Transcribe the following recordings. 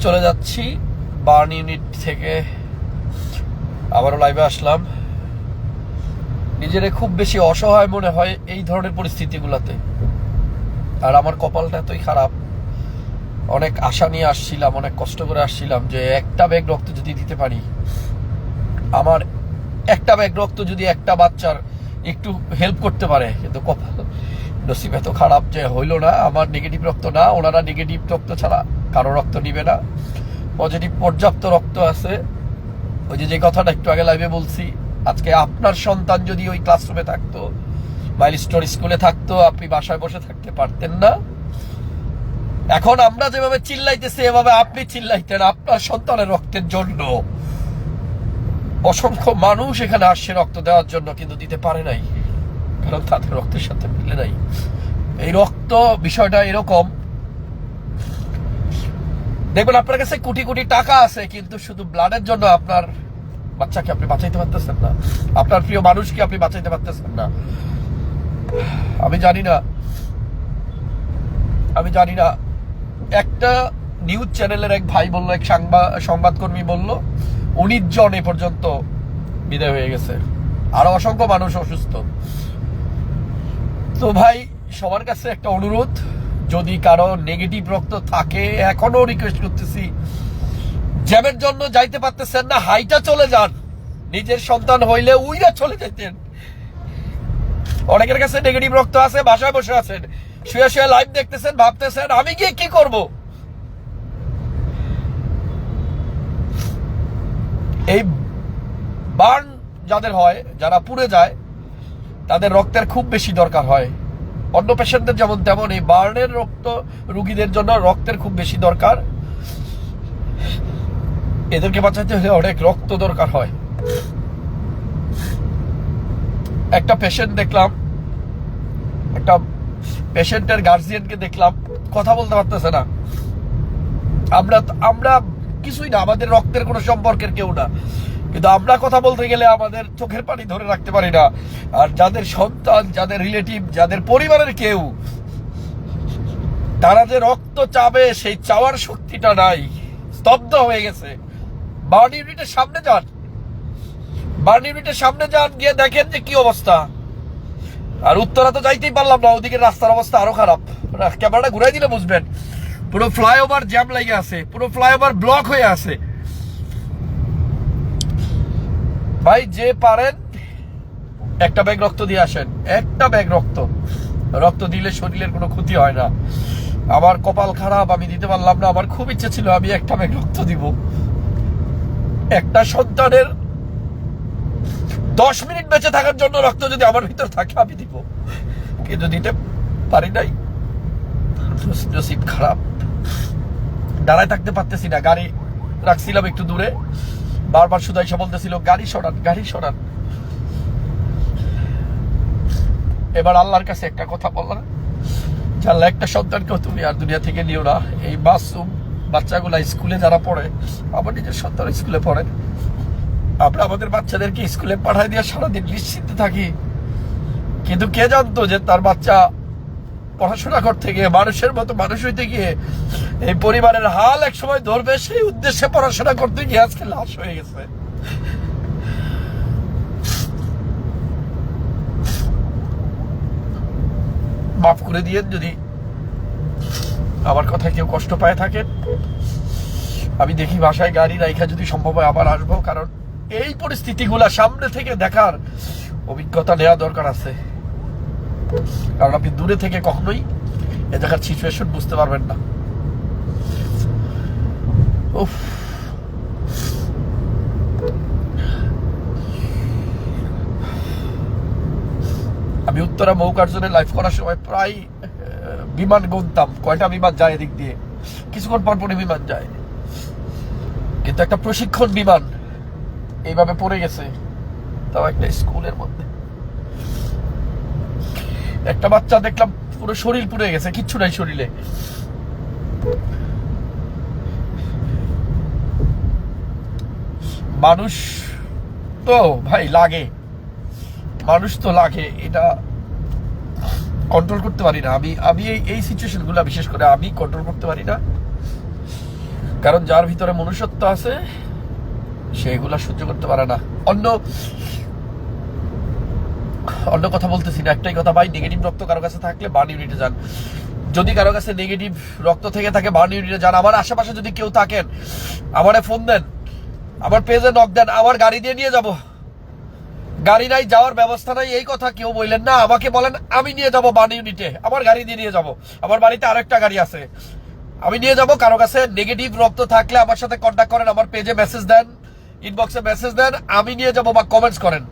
চলে যাচ্ছি burn unit থেকে, আবারও লাইভে আসলাম। নিজেরে খুব বেশি অসহায় মনে হয় এই ধরনের পরিস্থিতিগুলোতে। আর আমার কপালটা এতই খারাপ, অনেক আশা নিয়ে আসছিলাম, অনেক কষ্ট করে আসছিলাম যে একটা ব্যাগ রক্ত যদি দিতে পারি, আমার একটা ব্যাগ রক্ত যদি একটা বাচ্চার একটু হেল্প করতে পারে। কিন্তু কপাল নসিব এত খারাপ যে হইল না। আমার নেগেটিভ রক্ত না, ওনারা নেগেটিভ রক্ত ছাড়া কারো রক্ত নিবে না। পজিটিভ পর্যাপ্ত রক্ত আছে। ওই যে কথাটা একটু আগে লাইভে বলছি, আজকে আপনার সন্তান যদি ওই ক্লাসরুমে থাকতো, মাইলস্টোন স্কুলে থাকতো, আপনি বাসায় বসে থাকতে পারতেন না। এখন আমরা যেভাবে চিল্লাইতেছি এভাবে আপনি চিল্লাইতেন আপনার সন্তানের রক্তের জন্য। অসংখ্য মানুষ এখানে আসছে রক্ত দেওয়ার জন্য, কিন্তু দিতে পারে নাই, কারণ তাদের রক্তের সাথে মিলে নাই। এই রক্ত বিষয়টা এরকম, দেখবেন আপনার কাছে কোটি কোটি টাকা আছে, কিন্তু শুধু ব্লাডের জন্য আপনার বাচ্চাকে আপনি বাঁচাইতে পারতেছেন না, আপনার প্রিয় মানুষকে আপনি বাঁচাইতে পারতেছেন না। আমি জানি না একটা নিউজ চ্যানেলের এক ভাই বললো, এক সংবাদকর্মী বলল 19 জন এ পর্যন্ত বিদায় হয়ে গেছে, আরো অসংখ্য মানুষ অসুস্থ। তো ভাই সবার কাছে একটা অনুরোধ, যদি কারো নেগেটিভ রক্ত থাকে, এখনো রিকোয়েস্ট করতেছি, জ্যামের জন্য যাইতে পারতেছেন না, হাইটা চলে যান। নিজের সন্তান হইলে উইরা চলে যেতেন। অনেকের কাছে নেগেটিভ রক্ত আছে, বাসায় বসে আছেন, শুয়ে শুয়ে লাইভ দেখতেছেন, ভাবতেছেন আমি গিয়ে কি করব। এই বার্ন যাদের হয়, যারা পুড়ে যায়, তাদের রক্তের খুব বেশি দরকার হয়। অন্য পেশেন্টদের যেমন তেমন এই বার্নের রক্ত রোগীদের জন্য রক্তের খুব বেশি দরকার। এদেরকে বাঁচাতে হলে অনেক রক্ত দরকার হয়। একটা পেশেন্ট দেখলাম, একটা পেশেন্টের গার্জিয়ানকে দেখলাম, কথা বলতে পারতেছে না। আমরা কিছুই না, আমাদের রক্তের কোনো সম্পর্কের কেউ না, কিন্তু আমরা কথা বলতে গেলে আমাদের চোখের পানি ধরে রাখতে পারি না। আর যাদের সন্তান, যাদের রিলেটিভ, যাদের পরিবারের কেউ, তারা যে রক্ত চাবে সেই চাওয়ার শক্তিটা নাই, স্তব্ধ হয়ে গেছে। বার্ন ইউনিটের সামনে যান, গিয়ে দেখেন যে কি অবস্থা। আর উত্তরা তো যাইতেই পারলাম না, ওদিকে রাস্তার অবস্থা আরো খারাপ। ক্যামেরাটা ঘুরাই দিলে বুঝবেন, পুরো ফ্লাইওভার জ্যাম লেগে আছে, পুরো ফ্লাইওভার ব্লক হয়ে আছে। ভাই যে পারেন একটা ব্যাগ রক্ত দিয়ে আসেন, একটা ব্যাগ রক্ত দিলে শরীরের কোনো ক্ষতি হয় না। আমার কপাল খারাপ, আমি দিতে পারলাম না। আমার খুব ইচ্ছে ছিল আমি একটা ব্যাগ রক্ত দিব। একটা সন্তানের 10 মিনিট বেঁচে থাকার জন্য রক্ত যদি আমার ভিতর থাকে আমি দিব, কিন্তু দিতে পারি নাই। নসিব খারাপ, দাঁড়ায় থাকতে পারতেছি না। গাড়ি রাখছিলাম একটু দূরে, বারবার শুধু এসে বলতেছিল গাড়ি সরান। এবার আল্লাহর কাছে একটা কথা বললাম, জানলা একটা সন্তানকেও তুমি আর দুনিয়া থেকে নিও না। এই মাসুম বাচ্চাগুলা স্কুলে যারা পড়ে, আমার নিজের সন্তান স্কুলে পড়ে, আমরা আমাদের বাচ্চাদেরকে স্কুলে পাঠাই দিয়ে সারাদিন নিশ্চিন্তে থাকি, কিন্তু কে জানতো যে তার বাচ্চা পড়াশোনা করতে গিয়ে, মানুষের মতো মানুষ হইতে গিয়ে, এই পরিবারের হাল এক সময় ধরবে, সেই উদ্দেশ্যে পড়াশোনা করতে গিয়ে আজকে লাশ হয়ে গেছে। মাফ করে দিয়েন যদি আমার কথা কেউ কষ্ট পায় থাকেন। আমি দেখি বাসায় গাড়ি রাইখা যদি সম্ভব হয় আবার আসবো, কারণ এই পরিস্থিতিগুলা সামনে থেকে দেখার অভিজ্ঞতা নেওয়া দরকার আছে। কারণ আপনি দূরে থেকে কখনোই এ জায়গার সিচুয়েশন বুঝতে পারবেন না। আমি উত্তরা মৌকার্জনে লাইভ করার সময় প্রায় বিমান গুনতাম, কয়টা বিমান যায় এদিক দিয়ে, কিছুক্ষণ পর পরে বিমান যায়, কিন্তু একটা প্রশিক্ষণ বিমান এইভাবে পড়ে গেছে, তাও একটা স্কুলের মধ্যে। একটা বাচ্চা দেখলাম পুরো শরীর পুড়ে গেছে, কিচ্ছু নাই শরীরে। মানুষ তো ভাই লাগে, এটা কন্ট্রোল করতে পারি না। আমি এই সিচুয়েশন গুলা বিশেষ করে আমি কন্ট্রোল করতে পারি না, কারণ যার ভিতরে মনুষ্যত্ব আছে সেগুলা সহ্য করতে পারে না। অন্য কথা বলতেছি না, একটাই কথা ভাই, নেগেটিভ রক্ত কারো কাছে থাকলে বার্ন ইউনিটে যান। যদি কারো কাছে নেগেটিভ রক্ত থেকে থাকে বার্ন ইউনিটে যান। আমার আশেপাশে যদি কেউ থাকেন আমারে ফোন দেন, আমার পেজে নক দেন, আমার গাড়ি দিয়ে নিয়ে যাব। গাড়ি নাই, যাওয়ার ব্যবস্থা নাই, এই কথা কেউ বললেন না, আমাকে বলেন আমি নিয়ে যাব বার্ন ইউনিটে, আমার গাড়ি দিয়ে নিয়ে যাব। আমার বাড়িতে আরেকটা গাড়ি আছে, আমি নিয়ে যাব। কারো কাছে নেগেটিভ রক্ত থাকলে আমার সাথে কন্ট্যাক্ট করেন, আমার পেজে মেসেজ দেন, ইনবক্সে মেসেজ দেন, আমি নিয়ে যাব বা কমেন্টস করেন।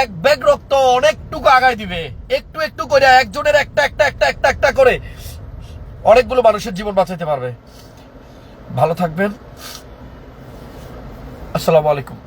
এক ব্যাগ রক্ত অনেকটুকু আগায় দিবে, একটু একটু করে, একজনের একটা একটা একটা একটা একটা করে অনেকগুলো মানুষের জীবন বাঁচাইতে পারবে। ভালো থাকবেন, আসসালামু আলাইকুম।